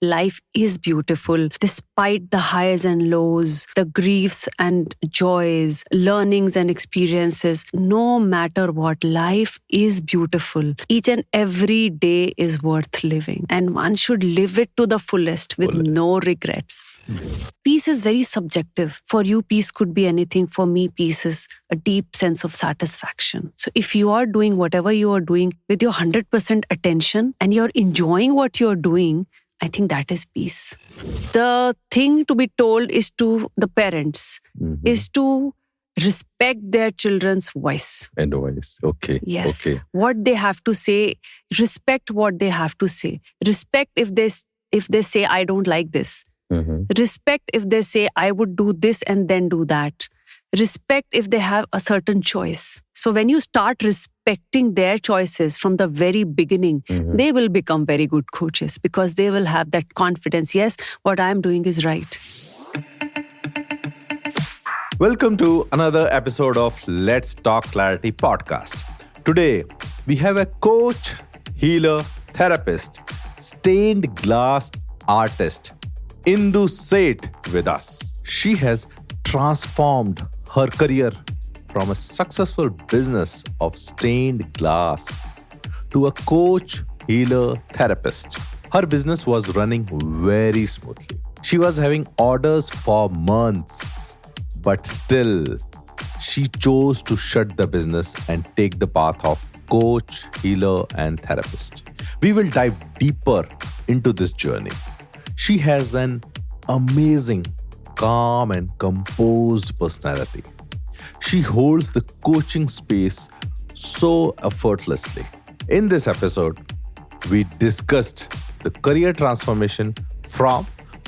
life is beautiful despite the highs and lows, the griefs and joys, learnings and experiences. No matter what, life is beautiful. Each and every day is worth living, and one should live it to the fullest with no regrets. Peace is very subjective. For you, peace could be anything. For me, peace is a deep sense of satisfaction. So if you are doing whatever you are doing with your 100% attention and you're enjoying what you're doing, I think that is peace. The thing to be told is to the parents is to respect their children's voice. And voice. Okay. Yes. Okay. What they have to say, respect what they have to say. Respect if they say, I don't like this. Respect if they say, I would do this and then do that. Respect if they have a certain choice. So when you start respecting their choices from the very beginning, they will become very good coaches because they will have that confidence. Yes, what I'm doing is right. Welcome to another episode of Let's Talk Clarity podcast. Today, we have a coach, healer, therapist, stained glass artist, Indu Seth with us. She has transformed her career from a successful business of stained glass to a coach, healer, therapist. Her business was running very smoothly. She was having orders for months, but still, she chose to shut the business and take the path of coach, healer, and therapist. We will dive deeper into this journey. She has an amazing, calm and composed personality. She holds the coaching space so effortlessly. In this episode, we discussed the career transformation from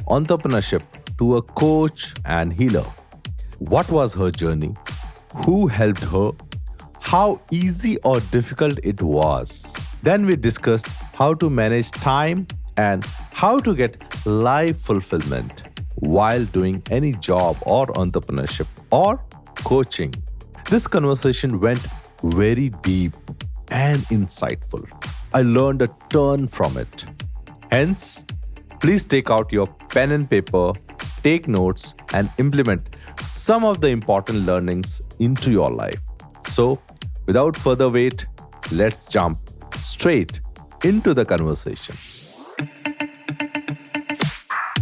entrepreneurship to a coach and healer. What was her journey? Who helped her? How easy or difficult it was? Then we discussed how to manage time and how to get life fulfillment while doing any job or entrepreneurship or coaching. This conversation went very deep and insightful. I learned a ton from it. Hence, please take out your pen and paper, take notes, and implement some of the important learnings into your life. So, without further wait, let's jump straight into the conversation.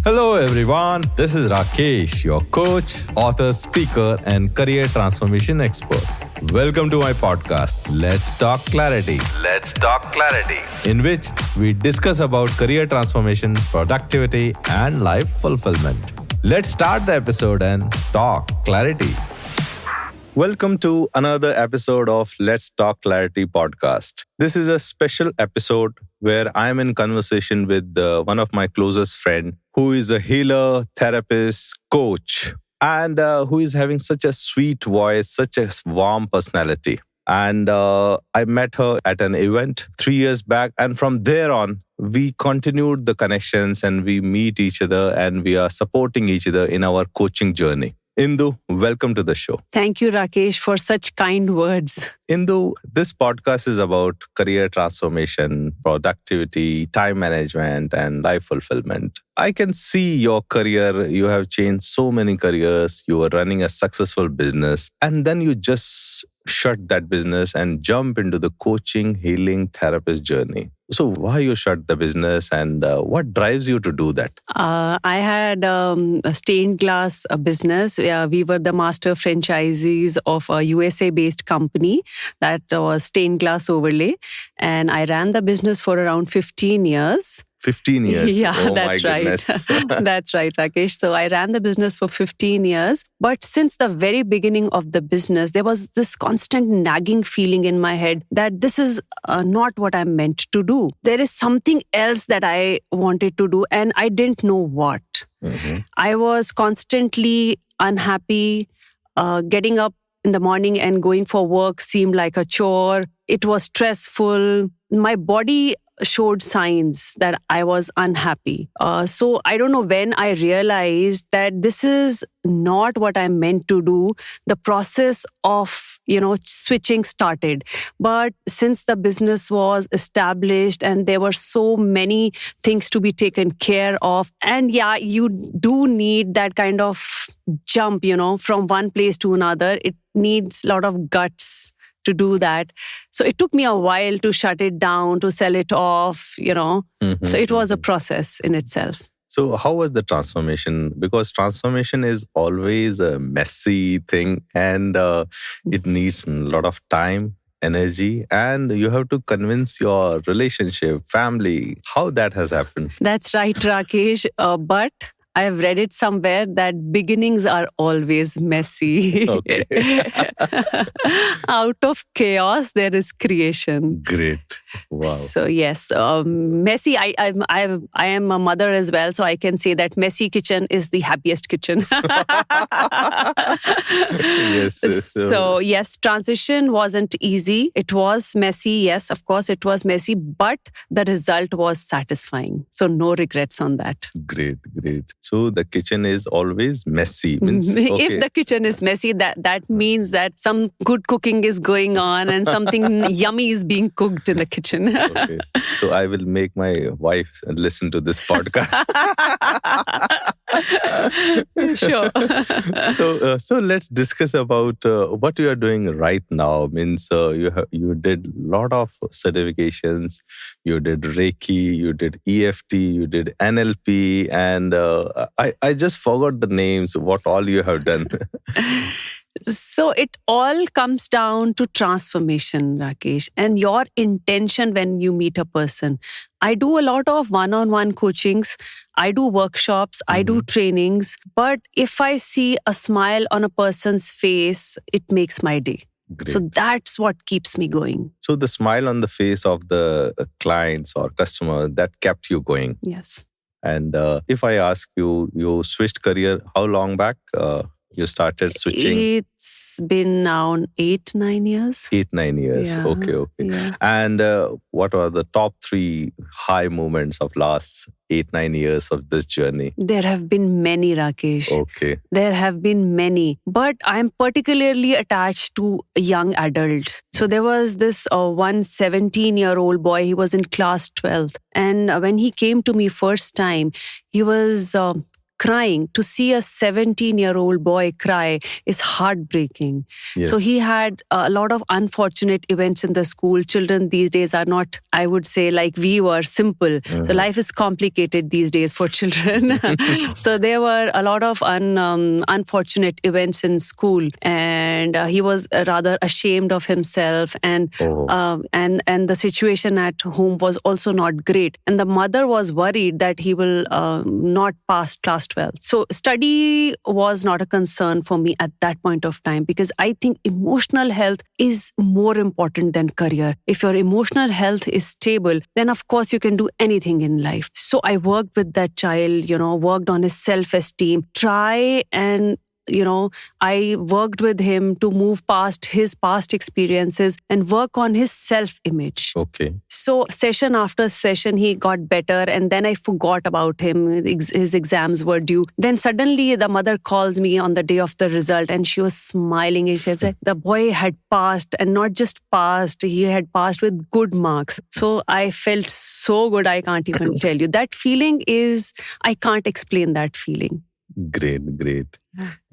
Hello everyone, this is Rakesh, your coach, author, speaker, and career transformation expert. Welcome to my podcast, Let's Talk Clarity. Let's Talk Clarity, in which we discuss about career transformation, productivity, and life fulfillment. Let's start the episode and talk clarity. Welcome to another episode of Let's Talk Clarity podcast. This is a special episode where I'm in conversation with one of my closest friends who is a healer, therapist, coach, and who is having such a sweet voice, such a warm personality. And I met her at an event 3 years back. And from there on, we continued the connections and we meet each other and we are supporting each other in our coaching journey. Indu, welcome to the show. Thank you, Rakesh, for such kind words. Indu, this podcast is about career transformation, productivity, time management, and life fulfillment. I can see your career. You have changed so many careers. You were running a successful business, and then you just shut that business and jump into the coaching, healing, therapist journey. So why you shut the business and what drives you to do that? I had a stained glass business. We were the master franchisees of a USA-based company that was stained glass overlay. And I ran the business for around 15 years. 15 years. Yeah, oh, that's my right. goodness. That's right, Rakesh. So I ran the business for 15 years. But since the very beginning of the business, there was this constant nagging feeling in my head that this is not what I'm meant to do. There is something else that I wanted to do and I didn't know what. I was constantly unhappy. Getting up in the morning and going for work seemed like a chore. It was stressful. My body showed signs that I was unhappy. So I don't know when I realized that this is not what I'm meant to do. The process of, switching started. But since the business was established and there were so many things to be taken care of, and yeah, you do need that kind of jump, from one place to another. It needs a lot of guts to do that. So it took me a while to shut it down, to sell it off, Mhm, So it was a mhm. process in itself. So how was the transformation? Because transformation is always a messy thing, and it needs a lot of time, energy, and you have to convince your relationship, family, how that has happened. That's right, Rakesh. But I have read it somewhere that beginnings are always messy. Okay. Out of chaos, there is creation. Great. Wow. So yes, messy. I am a mother as well, so I can say that messy kitchen is the happiest kitchen. Yes. So yes, transition wasn't easy. It was messy. Yes, of course, it was messy, but the result was satisfying. So no regrets on that. Great, great. So the kitchen is always messy. Means If the kitchen is messy, that means that some good cooking is going on and something yummy is being cooked in the kitchen. Okay. So I will make my wife listen to this podcast. Sure. So let's discuss about what you are doing right now. Means you did lot of certifications. You did Reiki, you did EFT, you did NLP, and I just forgot the names. What all you have done? So it all comes down to transformation, Rakesh, and your intention when you meet a person. I do a lot of one-on-one coachings. I do workshops. I do trainings. But if I see a smile on a person's face, it makes my day. Great. So that's what keeps me going. So the smile on the face of the clients or customer, that kept you going. Yes. And if I ask you, you switched career how long back? You started switching? It's been now 8-9 years. 8-9 years. Yeah, Okay. yeah. And what are the top 3 high moments of last 8-9 years of this journey? There have been many, Rakesh. Okay. There have been many, but I'm particularly attached to young adults. So there was this one 17-year-old boy. He was in class 12th. And when he came to me first time, he was crying. To see a 17-year-old boy cry is heartbreaking. Yes. So he had a lot of unfortunate events in the school. Children these days are not, I would say, like we were, simple. So life is complicated these days for children. So there were a lot of unfortunate events in school, and he was rather ashamed of himself, and the situation at home was also not great. And the mother was worried that he will not pass class 12. So study was not a concern for me at that point of time, because I think emotional health is more important than career. If your emotional health is stable, then of course you can do anything in life. So I worked with that child, worked on his self-esteem, I worked with him to move past his past experiences and work on his self-image. Okay. So session after session, he got better, and then I forgot about him. His exams were due. Then suddenly the mother calls me on the day of the result, and she was smiling, and she said the boy had passed, and not just passed, he had passed with good marks. So I felt so good, I can't even tell you. That feeling I can't explain that feeling. Great.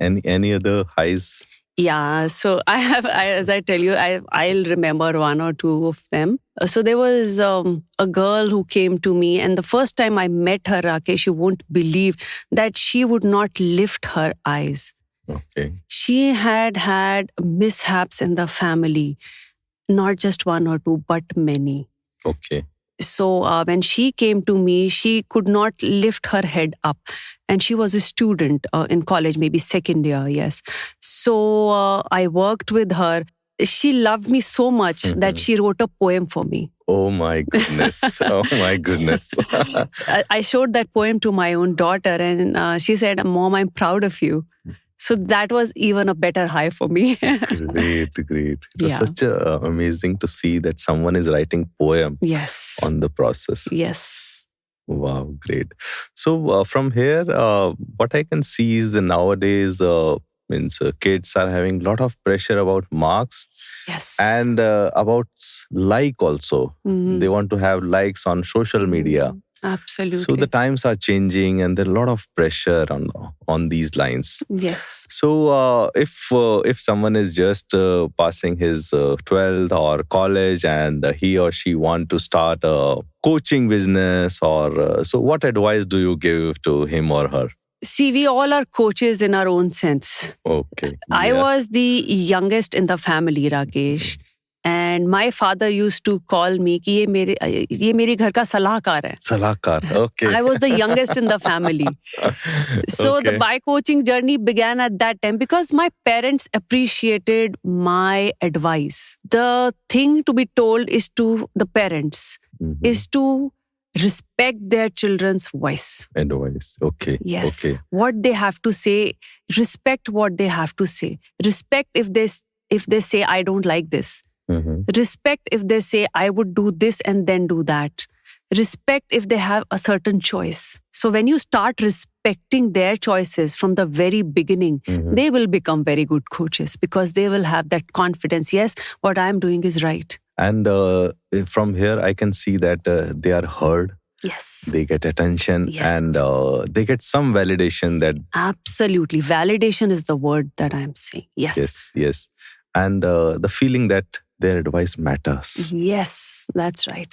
Any other highs? Yeah, so as I tell you, I'll remember one or two of them. So there was a girl who came to me, and the first time I met her, Rakesh, you won't believe that she would not lift her eyes. Okay. She had mishaps in the family, not just one or two, but many. Okay. So when she came to me, she could not lift her head up. And she was a student in college, maybe second year, yes. So I worked with her. She loved me so much that she wrote a poem for me. Oh my goodness. I showed that poem to my own daughter, and she said, "Mom, I'm proud of you." So that was even a better high for me. Great. It was Yeah. such amazing to see that someone is writing poem Yes. on the process. Yes. Wow, great. So from here, what I can see is that nowadays, kids are having a lot of pressure about marks Yes. and about like also. Mhm. They want to have likes on social media. Absolutely. So the times are changing, and there are a lot of pressure on these lines. Yes. So if someone is just passing his 12th or college, and he or she want to start a coaching business, or so, what advice do you give to him or her? See, we all are coaches in our own sense. Okay. I Yes. was the youngest in the family, Rakesh. And my father used to call me कि ये मेरे घर का सलाहकार है. Salakar. Okay. I was the youngest in the family. So the by coaching journey began at that time because my parents appreciated my advice. The thing to be told is to the parents Mhm. is to respect their children's voice. Advice. Okay. Yes. Okay. What they have to say, respect what they have to say. Respect if they say I don't like this. Mhm. Respect if they say I would do this and then do that. Respect if they have a certain choice. So when you start respecting their choices from the very beginning, Mhm. they will become very good coaches because they will have that confidence. Yes, what I'm doing is right. And from here, I can see that they are heard. Yes. They get attention, Yes. and they get some validation that Absolutely. Validation is the word that I'm saying. Yes. yes, and the feeling that their advice matters. Yes, that's right.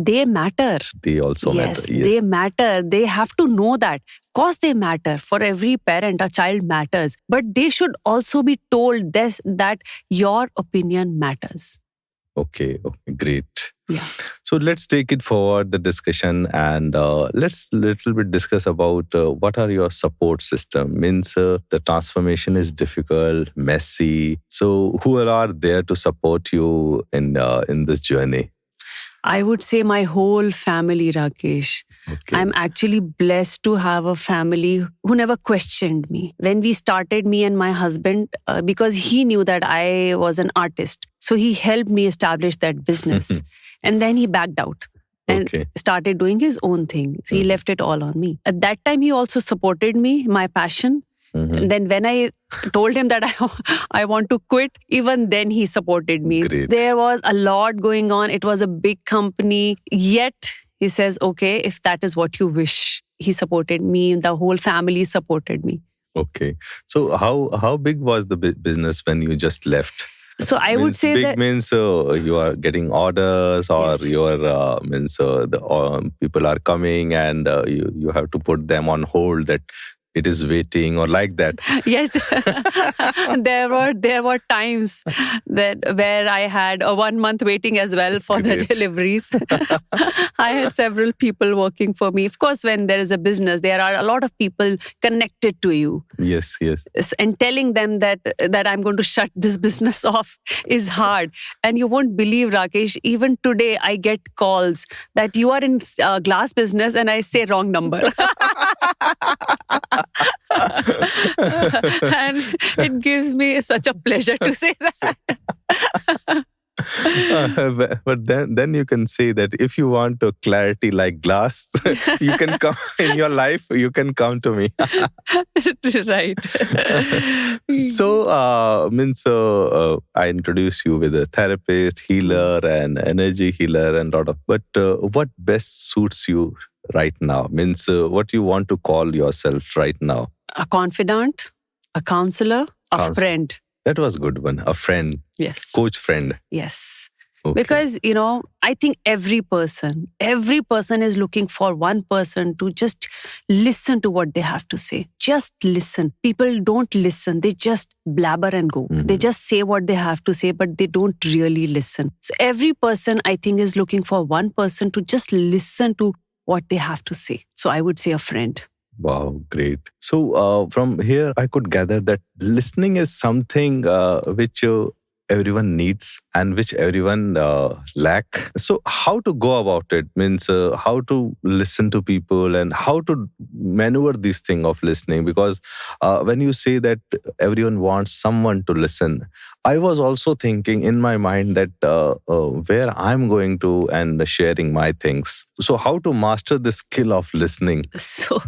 They matter. They also Yes, matter. Yes. they matter. They have to know that. Of course, they matter. For every parent, a child matters. But they should also be told this, that your opinion matters. Okay, great. Yeah. So let's take it forward, the discussion, and let's little bit discuss about what are your support system. Means the transformation is difficult, messy. So who are there to support you in this journey? I would say my whole family, Rakesh. Okay. I'm actually blessed to have a family who never questioned me. When we started, me and my husband, because he knew that I was an artist. So he helped me establish that business. And then he backed out and Okay. started doing his own thing. So he left it all on me. At that time, he also supported me, my passion. Mhm. And then when I told him that I want to quit, even then he supported me. Great. There was a lot going on. It was a big company. Yet he says, okay, if that is what you wish. He supported me. The whole family supported me. Okay. So how big was the business when you just left? So I would Means say big that means you are getting orders, or Yes. your the people are coming, and you have to put them on hold, that it is waiting, or like that. yes, there were times that where I had a 1 month waiting as well for the Great. deliveries. I had several people working for me. Of course, when there is a business, there are a lot of people connected to you. Yes. And telling them that I'm going to shut this business off is hard. And you won't believe, Rakesh, even today I get calls that you are in glass business, and I say wrong number. And it gives me such a pleasure to say that. But then you can say that if you want a clarity like glass, you can come in your life. You can come to me. Right. So I introduced you with a therapist, healer, and energy healer, and lot of. But what best suits you right now? Means what you want to call yourself right now? A confidant, a counselor, a friend. That was a good one. A friend, Yes. coach friend. Yes. Okay. Because, I think every person is looking for one person to just listen to what they have to say. Just listen. People don't listen. They just blabber and go. Mhm. They just say what they have to say, but they don't really listen. So every person, I think, is looking for one person to just listen to what they have to say. So I would say a friend. Wow, great. So from here, I could gather that listening is something which everyone needs, and which everyone lack. So how to go about it means how to listen to people and how to maneuver this thing of listening. Because when you say that everyone wants someone to listen, I was also thinking in my mind that where I'm going to and sharing my things. So how to master the skill of listening? So,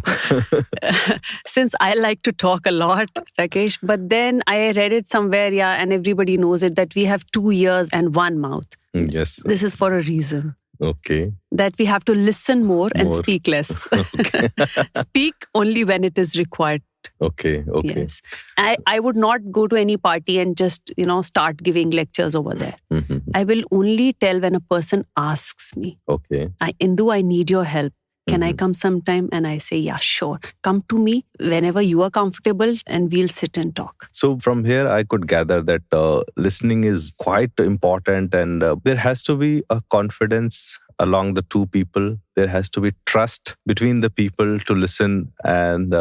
since I like to talk a lot, Rakesh, but then I read it somewhere, and everybody knows it, that we have 2 ears and 1 mouth. Yes. This is for a reason. Okay. That we have to listen more and speak less. Speak only when it is required. Okay. Yes. I would not go to any party and just, start giving lectures over there. I will only tell when a person asks me. Okay. Indu, I need your help. Can I come sometime? And I say, yeah, sure. Come to me whenever you are comfortable and we'll sit and talk. So from here, I could gather that listening is quite important, and there has to be a confidence along the two people. There has to be trust between the people to listen. And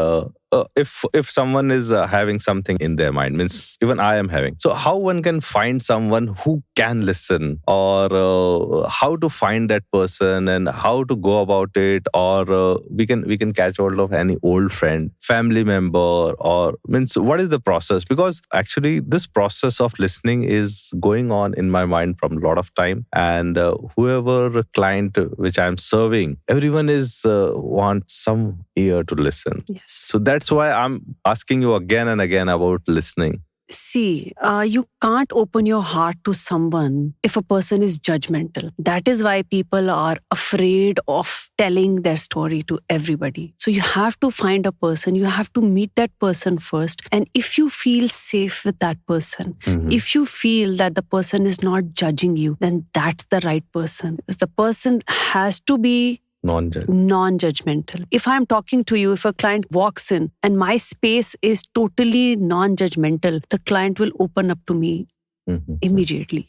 if someone is having something in their mind, means even I am having. So how one can find someone who can listen, or how to find that person and how to go about it, or we can catch hold of any old friend, family member, or means what is the process? Because actually this process of listening is going on in my mind from a lot of time, and whoever client which I'm serving, everyone is want some ear to listen. Yes. So that's why I'm asking you again and again about listening. See, you can't open your heart to someone if a person is judgmental. That is why people are afraid of telling their story to everybody. So you have to find a person, you have to meet that person first. And if you feel safe with that person, if you feel that the person is not judging you, then that's the right person. Because the person has to be non-judgmental. If I'm talking to you, if a client walks in and my space is totally non-judgmental, the client will open up to me immediately.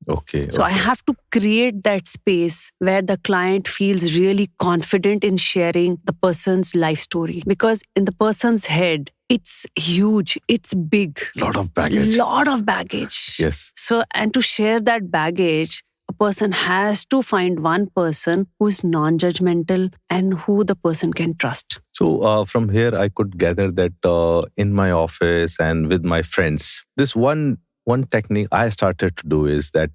Okay. So I have to create that space where the client feels really confident in sharing the person's life story. Because in the person's head, it's huge, it's big. Lot of baggage. Yes. So, and to share that baggage, a person has to find one person who is non-judgmental and who the person can trust. So from here, I could gather that in my office and with my friends, this one technique I started to do is that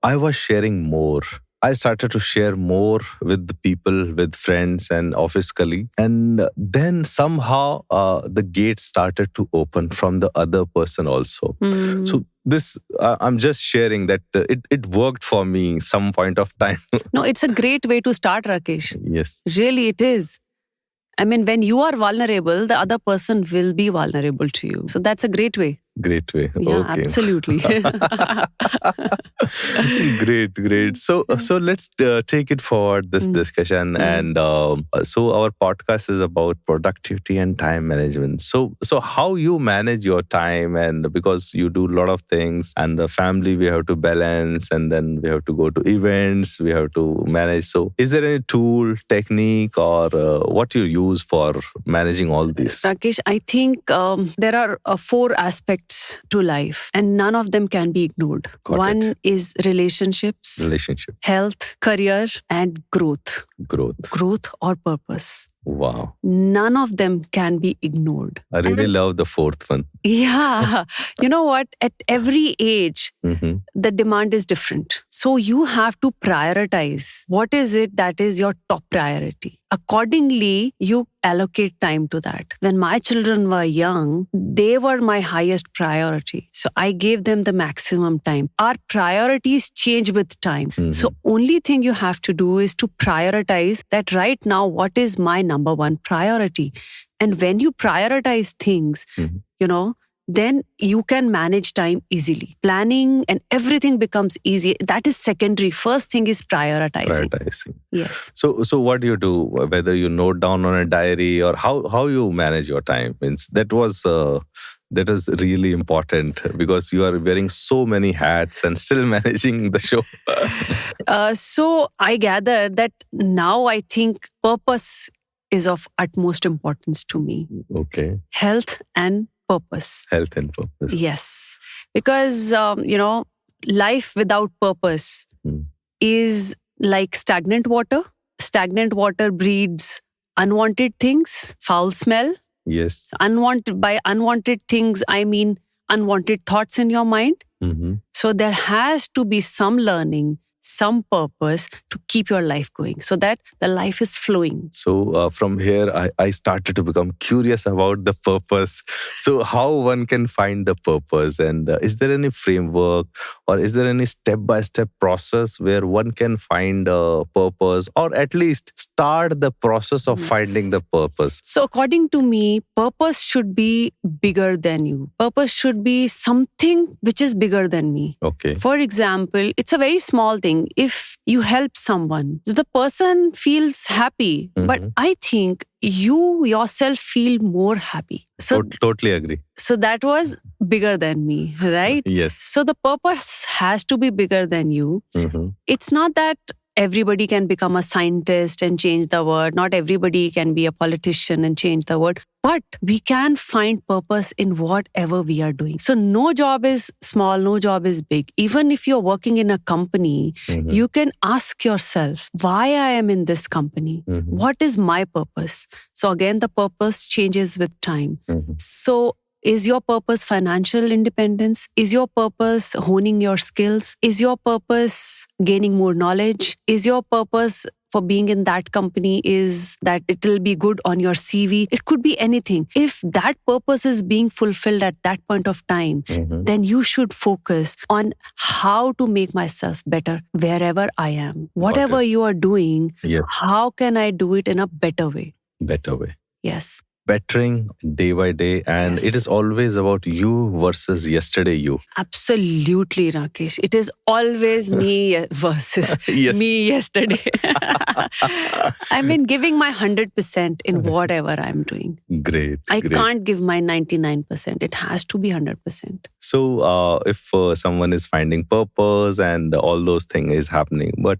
I was sharing more. I started to share more with the people, with friends and office colleagues. And then somehow the gates started to open from the other person also. So this, I'm just sharing that it worked for me some point of time. No, it's a great way to start, Rakesh. Yes. Really, it is. I mean, when you are vulnerable, the other person will be vulnerable to you. So that's a great way. Great way. Yeah, okay. Absolutely. Great. So let's take it forward, this discussion. And so our podcast is about productivity and time management. So how you manage your time, and because you do a lot of things, and the family we have to balance, and then we have to go to events, we have to manage. So is there any tool, technique, or what you use for managing all this? Rakesh, I think there are 4 aspects to life, and none of them can be ignored. One is relationships, health, career, and growth or purpose. Wow. None of them can be ignored. I really love the 4th one. Yeah. You know what? At every age, the demand is different. So you have to prioritize. What is it that is your top priority? Accordingly, you allocate time to that. When my children were young, they were my highest priority. So I gave them the maximum time. Our priorities change with time. So only thing you have to do is to prioritize that right now, what is my number one priority? And when you prioritize things, then you can manage time easily. Planning and everything becomes easy. That is secondary. First thing is prioritizing. Yes. So what do you do? Whether you note down on a diary, or how you manage your time? Means that is really important, because you are wearing so many hats and still managing the show. So I gather that now I think purpose is of utmost importance to me. Okay. Health and purpose. Health and purpose. Yes. Because, life without purpose Mm. is like stagnant water. Stagnant water breeds unwanted things, foul smell. Yes. By unwanted things, I mean unwanted thoughts in your mind. Mm-hmm. So there has to be some learning, some purpose to keep your life going so that the life is flowing. So from here, I started to become curious about the purpose. So how one can find the purpose, and is there any framework or is there any step-by-step process where one can find a purpose, or at least start the process of Yes. finding the purpose? So according to me, purpose should be bigger than you. Purpose should be something which is bigger than me. Okay. For example, it's a very small thing. If you help someone, so the person feels happy, but I think you yourself feel more happy. So, Totally agree. so that was bigger than me, right? Yes. So the purpose has to be bigger than you. Mm-hmm. It's not that everybody can become a scientist and change the world. Not everybody can be a politician and change the world. But we can find purpose in whatever we are doing. So no job is small, no job is big. Even if you're working in a company, you can ask yourself, why I am in this company? What is my purpose? So again, the purpose changes with time. So is your purpose financial independence? Is your purpose honing your skills? Is your purpose gaining more knowledge? Is your purpose for being in that company is that it will be good on your CV? It could be anything. If that purpose is being fulfilled at that point of time, then you should focus on how to make myself better wherever I am. Whatever you are doing, Yes. how can I do it in a better way? Better way. Yes. Bettering day by day, and Yes. it is always about you versus yesterday you. Absolutely, Rakesh. It is always me versus Yes. me yesterday. I mean, giving my 100% in whatever I'm doing. Great. I great. can't give my 99%. It has to be 100%. So if someone is finding purpose and all those things is happening, but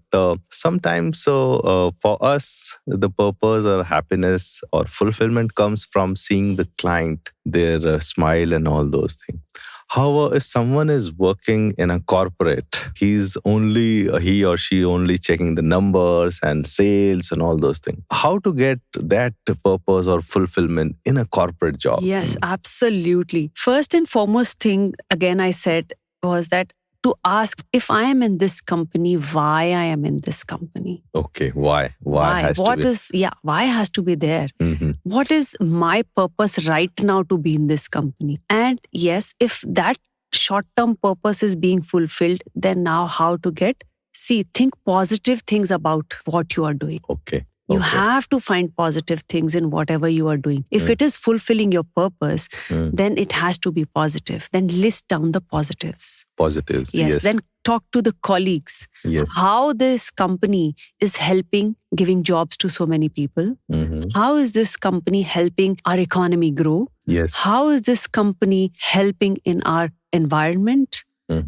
sometimes for us, the purpose or happiness or fulfillment comes from seeing the client, their smile and all those things. However, if someone is working in a corporate, he or she only checking the numbers and sales and all those things. How to get that purpose or fulfillment in a corporate job? Yes, absolutely. First and foremost thing, again, I said was that to ask if I am in this company, why I am in this company. Okay, why? Why has to be? Why has to be there? What is my purpose right now to be in this company? And yes, if that short-term purpose is being fulfilled, then now how to think positive things about what you are doing. Okay. You have to find positive things in whatever you are doing. If it is fulfilling your purpose, then it has to be positive. Then list down the positives. Positives. Yes. Then talk to the colleagues. Yes. How this company is helping giving jobs to so many people. How is this company helping our economy grow? Yes. How is this company helping in our environment?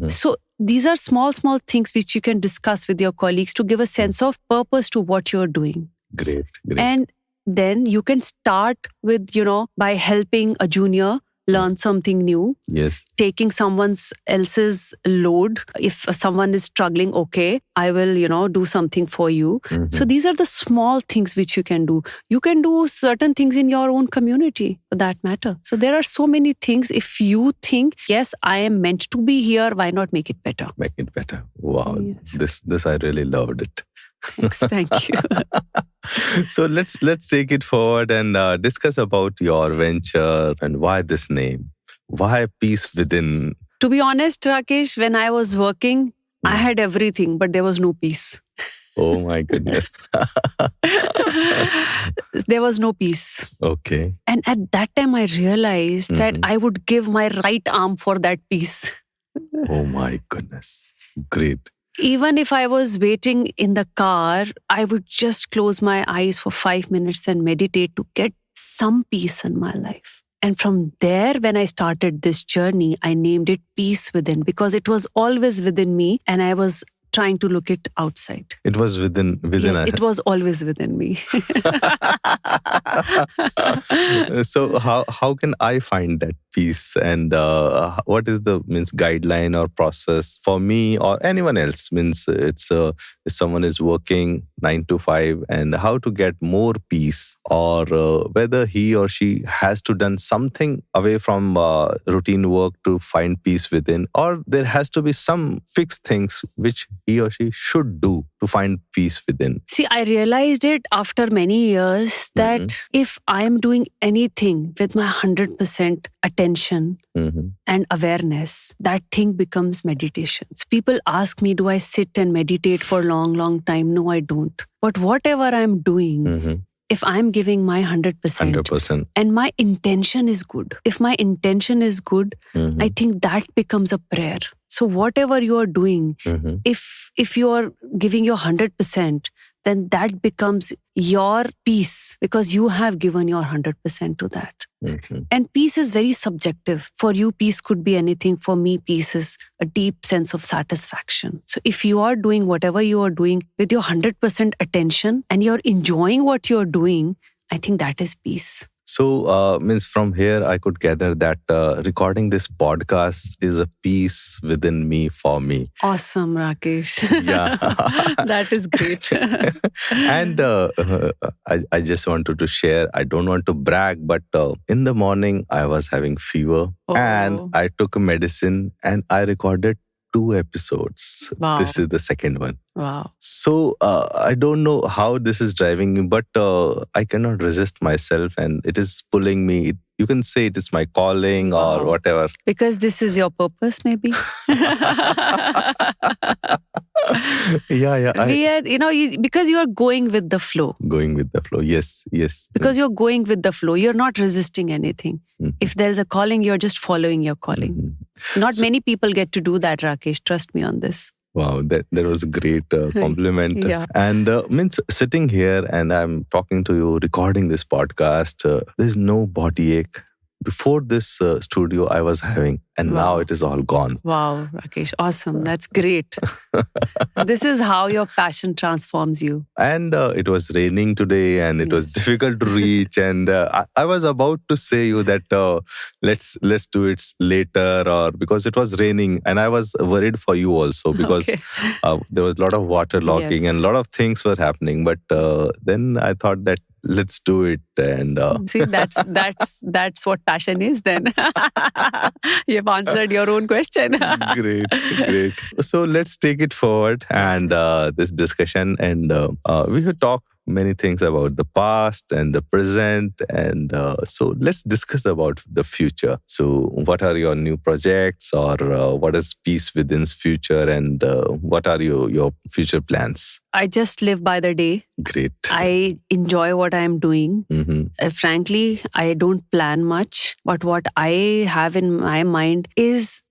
So these are small things which you can discuss with your colleagues to give a sense of purpose to what you're doing. Great. And then you can start with, by helping a junior learn something new. Yes. Taking someone else's load. If someone is struggling, okay, I will, do something for you. So these are the small things which you can do. You can do certain things in your own community for that matter. So there are so many things. If you think, yes, I am meant to be here, why not make it better? Make it better. Wow. Yes. This I really loved it. Thanks. Thank you. So let's take it forward and discuss about your venture and why this name. Why Peace Within? To be honest, Rakesh, when I was working, I had everything, but there was no peace. Oh my goodness. There was no peace. Okay. And at that time, I realized that I would give my right arm for that peace. Oh my goodness. Great. Even if I was waiting in the car, I would just close my eyes for 5 minutes and meditate to get some peace in my life. And from there, when I started this journey, I named it Peace Within because it was always within me and I was trying to look it outside. It was within Yes, it was always within me. So how can I find that peace, and what is the guideline or process for me or anyone else? It's if someone is working 9 to 5, and how to get more peace, or whether he or she has to done something away from routine work to find peace within, or there has to be some fixed things which he or she should do to find peace within. See, I realized it after many years that if I'm doing anything with my 100% attention and awareness, that thing becomes meditation. So people ask me, do I sit and meditate for a long, long time? No, I don't. But whatever I'm doing, if I'm giving my 100%, and my intention is good, if my intention is good, I think that becomes a prayer. So whatever you are doing, if you are giving your 100%, then that becomes your peace because you have given your 100% to that. And peace is very subjective. For you, peace could be anything. For me, peace is a deep sense of satisfaction. So if you are doing whatever you are doing with your 100% attention and you're enjoying what you're doing, I think that is peace. So, from here, I could gather that recording this podcast is a peace within me for me. Awesome, Rakesh. Yeah. That is great. And I just wanted to share, I don't want to brag, but in the morning, I was having fever and I took a medicine and I recorded 2 episodes. Wow. This is the second one. Wow. So I don't know how this is driving me, but I cannot resist myself and it is pulling me. You can say it is my calling or whatever. Because this is your purpose, maybe. Yeah. Because you are going with the flow. Going with the flow. Yes. Because you're going with the flow. You're not resisting anything. If there's a calling, you're just following your calling. Not many people get to do that, Rakesh. Trust me on this. Wow, that was a great compliment. Yeah. And sitting here and I'm talking to you, recording this podcast, there's no body ache. Before this studio I was having, and now it is all gone. Wow, Rakesh, awesome. That's great. This is how your passion transforms you. And it was raining today and it was difficult to reach. And I was about to say you that let's do it later, or because it was raining and I was worried for you also because there was a lot of water logging and a lot of things were happening. But then I thought that let's do it. And see, that's what passion is then. You've answered your own question. Great. So let's take it forward and this discussion, and we will talk many things about the past and the present, and so let's discuss about the future. So what are your new projects, or what is peace within's future, and what are your future plans? I just live by the day. Great. I enjoy what I'm doing. Frankly, I don't plan much, but what I have in my mind is,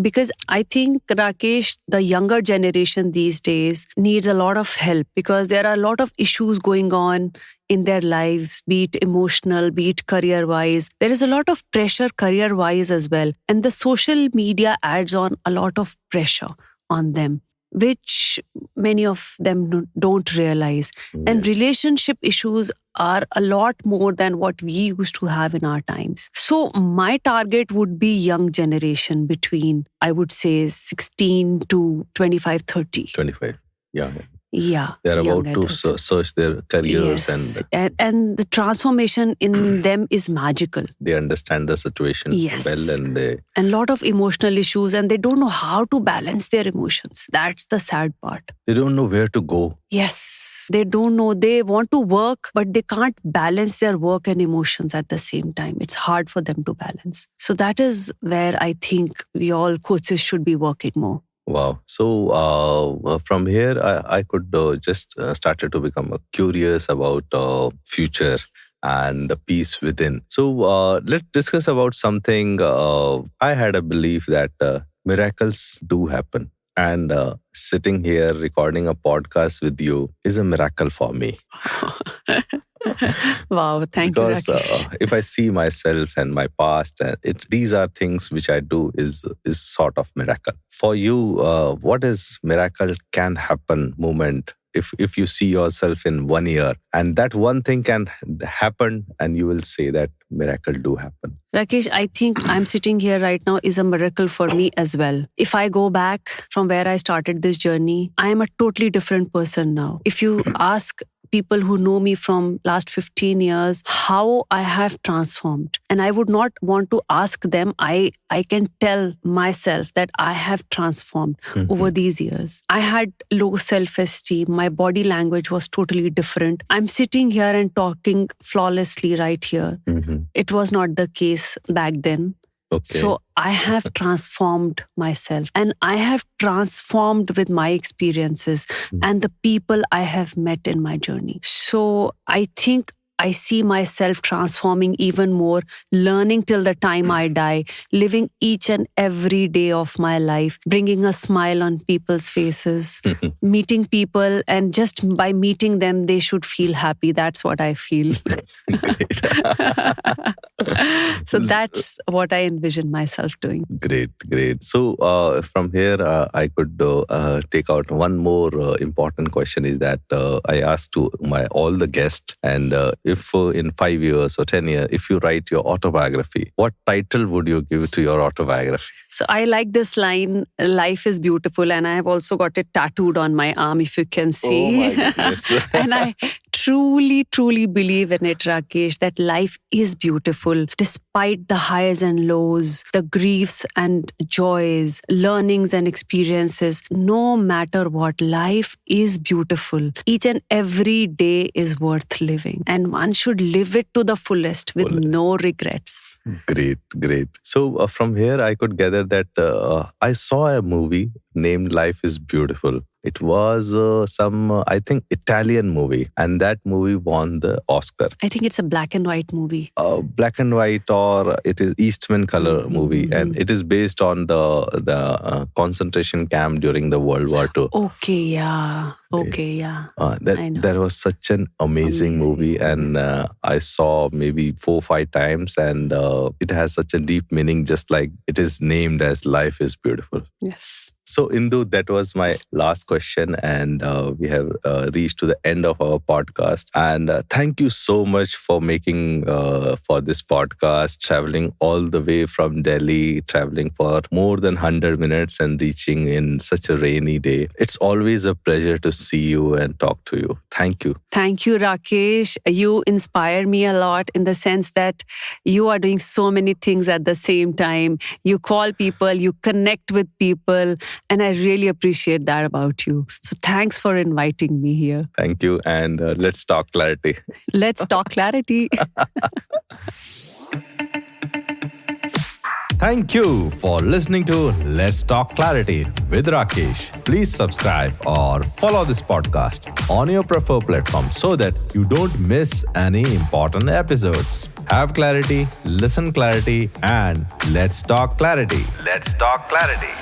because I think, Rakesh, the younger generation these days needs a lot of help because there are a lot of issues going on in their lives, be it emotional, be it career-wise. There is a lot of pressure career-wise as well. And the social media adds on a lot of pressure on them, which many of them don't realize. And relationship issues are a lot more than what we used to have in our times. So my target would be young generation between, I would say, 16 to 25, 30. 25, yeah. Yeah. They're about to search their careers. And the transformation in them is magical. They understand the situation well, and a lot of emotional issues, and they don't know how to balance their emotions. That's the sad part. They don't know where to go. Yes. They don't know. They want to work, but they can't balance their work and emotions at the same time. It's hard for them to balance. So that is where I think we all coaches should be working more. Wow. So from here, I could just started to become curious about future and the peace within. So let's discuss about something. I had a belief that miracles do happen. And sitting here recording a podcast with you is a miracle for me. Wow, thank you, Because Rakesh. if I see myself and my past, these are things which I do is sort of miracle. For you, what is miracle can happen moment? If you see yourself in 1 year and that one thing can happen and you will say that miracle do happen. Rakesh, I think I'm sitting here right now is a miracle for me as well. If I go back from where I started this journey, I am a totally different person now. If you ask people who know me from last 15 years how I have transformed, and I would not want to ask them, I can tell myself that I have transformed over these years. I had low self-esteem. My body language was totally different. I'm sitting here and talking flawlessly right here. It was not the case back then. Okay. So I have transformed myself, and I have transformed with my experiences and the people I have met in my journey. So I think I see myself transforming even more, learning till the time I die, living each and every day of my life, bringing a smile on people's faces, meeting people, and just by meeting them, they should feel happy. That's what I feel. So that's what I envision myself doing. Great. So from here, I could take out one more important question is that I asked to all the guests, and if in 5 years or 10 years, if you write your autobiography, what title would you give to your autobiography? So I like this line, life is beautiful. And I have also got it tattooed on my arm, if you can see. Oh my goodness. And I truly believe in it, Rakesh, that life is beautiful despite the highs and lows, the griefs and joys, learnings and experiences. No matter what, life is beautiful. Each and every day is worth living, and one should live it to the fullest with no regrets. Great. So from here, I could gather that I saw a movie named Life is Beautiful. It was some, I think, Italian movie. And that movie won the Oscar. I think it's a black and white movie. Black and white, or it is Eastman color movie. And it is based on the concentration camp during the World War II. Okay, yeah. That was such an amazing movie. And I saw maybe 4 or 5 times. And it has such a deep meaning, just like it is named as Life is Beautiful. Yes. So, Indu, that was my last question, and we have reached to the end of our podcast. And thank you so much for making for this podcast, traveling all the way from Delhi, traveling for more than 100 minutes and reaching in such a rainy day. It's always a pleasure to see you and talk to you. Thank you. Thank you, Rakesh. You inspire me a lot in the sense that you are doing so many things at the same time. You call people, you connect with people. And I really appreciate that about you. So thanks for inviting me here. Thank you. And let's talk clarity. Let's talk clarity. Thank you for listening to Let's Talk Clarity with Rakesh. Please subscribe or follow this podcast on your preferred platform so that you don't miss any important episodes. Have clarity, listen clarity, and let's talk clarity. Let's talk clarity.